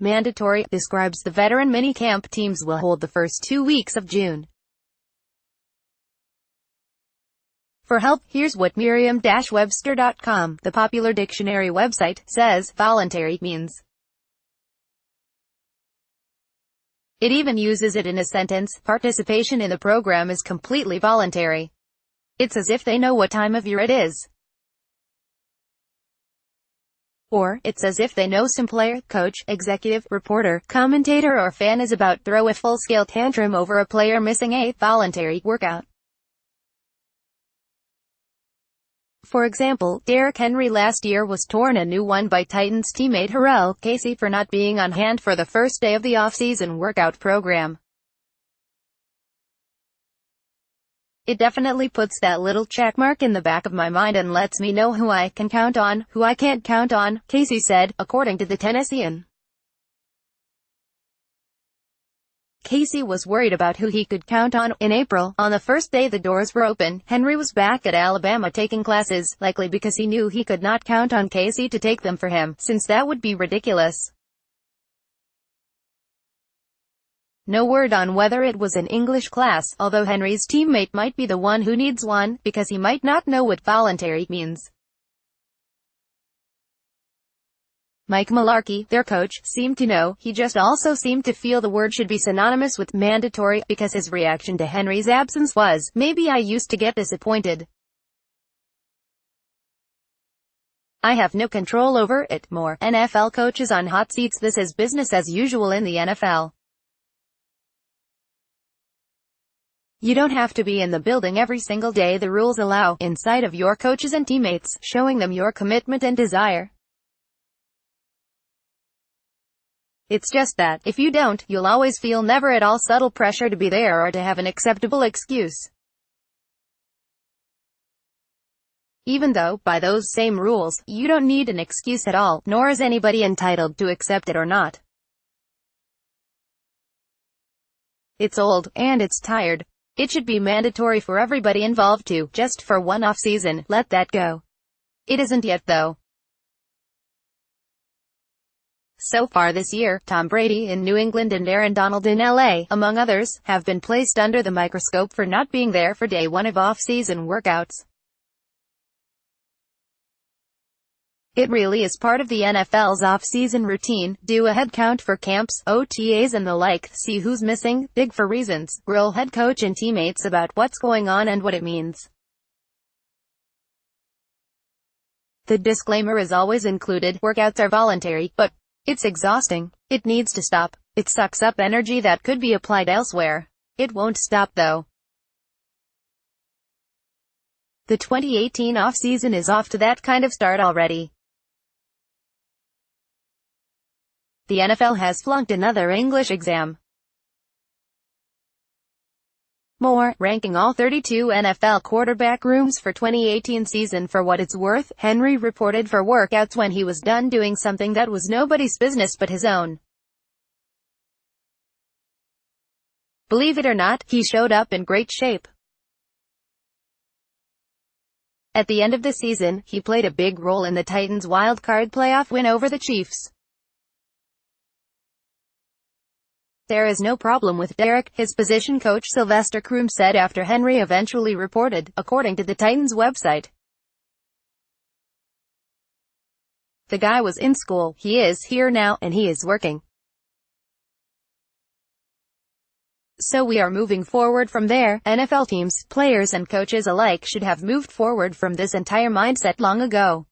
Mandatory describes the veteran mini-camp teams will hold the first 2 weeks of June. For help, here's what Merriam-Webster.com, the popular dictionary website, says voluntary means. It even uses it in a sentence: participation in the program is completely voluntary. It's as if they know what time of year it is. Or, it's as if they know some player, coach, executive, reporter, commentator or fan is about to throw a full-scale tantrum over a player missing a voluntary workout. For example, Derrick Henry last year was torn a new one by Titans teammate Harrell Casey for not being on hand for the first day of the off-season workout program. It definitely puts that little checkmark in the back of my mind and lets me know who I can count on, who I can't count on, Casey said, according to the Tennessean. Casey was worried about who he could count on. In April, on the first day the doors were open, Henry was back at Alabama taking classes, likely because he knew he could not count on Casey to take them for him, since that would be ridiculous. No word on whether it was an English class, although Henry's teammate might be the one who needs one, because he might not know what voluntary means. Mike Mularkey, their coach, seemed to know. He just also seemed to feel the word should be synonymous with mandatory, because his reaction to Henry's absence was, "Maybe I used to get disappointed. I have no control over it." More NFL coaches on hot seats. This is business as usual in the NFL. You don't have to be in the building every single day. The rules allow insight of your coaches and teammates, showing them your commitment and desire. It's just that, if you don't, you'll always feel never at all subtle pressure to be there or to have an acceptable excuse. Even though, by those same rules, you don't need an excuse at all, nor is anybody entitled to accept it or not. It's old, and it's tired. It should be mandatory for everybody involved to, just for one off-season, let that go. It isn't yet though. So far this year, Tom Brady in New England and Aaron Donald in LA, among others, have been placed under the microscope for not being there for day one of off-season workouts. It really is part of the NFL's off-season routine. Do a head count for camps, OTAs and the like, see who's missing, dig for reasons, grill head coach and teammates about what's going on and what it means. The disclaimer is always included: workouts are voluntary, but it's exhausting. It needs to stop. It sucks up energy that could be applied elsewhere. It won't stop though. The 2018 off-season is off to that kind of start already. The NFL has flunked another English exam. More, ranking all 32 NFL quarterback rooms for 2018 season. For what it's worth, Henry reported for workouts when he was done doing something that was nobody's business but his own. Believe it or not, he showed up in great shape. At the end of the season, he played a big role in the Titans' wild-card playoff win over the Chiefs. There is no problem with Derrick, his position coach Sylvester Croom said after Henry eventually reported, according to the Titans website. The guy was in school, he is here now, and he is working. So we are moving forward from there. NFL teams, players and coaches alike should have moved forward from this entire mindset long ago.